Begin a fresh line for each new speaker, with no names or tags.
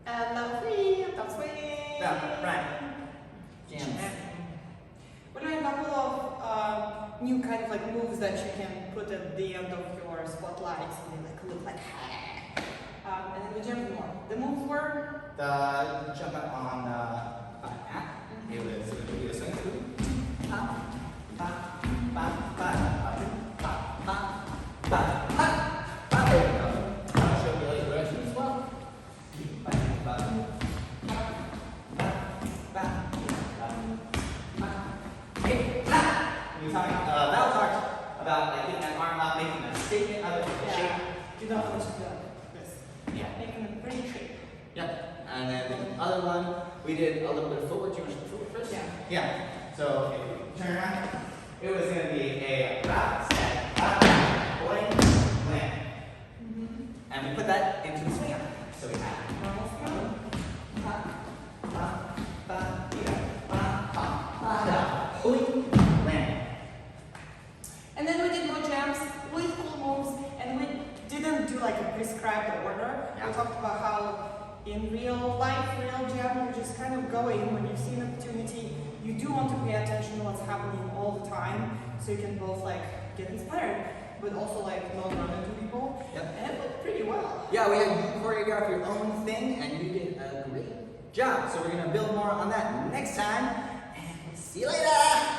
And level 3, Uptown Swing.
Yeah, right. Jams.
We're doing a couple of new kind of like moves that you can put at the end of your spotlights and they like look like and then we jump more. The moves were
The jump up on the mat. It was going to be a swing through. Up, ba, ba, ba, up, ba, ba, ba, ba, ba. There we go. I'll show you the other direction as well. Ba, ba, ba, ba, ba, ba. Hey, ha! We Val talked about like getting that arm up, making a statement of it, shape.
You don't want to do this.
Yeah.
Making a pretty shape.
Yep. And then the other one, we did a little bit of footwork. Do you want to do footwork first?
Yeah.
Yeah. So if you turn around, it was going to be a rock, step, rock, boing, land. And we put that into the swing arm. So we had normal swing arm. Ba, ba, ba, yeah, ba, ba, ba, da, boing, land.
And then we did more jams with cool moves, and we didn't do like a prescribed order.
Yeah.
We talked about how in real life, real jam, you just kind of go in when you see an opportunity. You do want to pay attention to what's happening all the time, so you can both like get inspired, but also like not run into people.
Yep.
And it looked pretty well.
Yeah, we had you choreograph your own thing, and you did a great job. So we're going to build more on that next time, and see you later!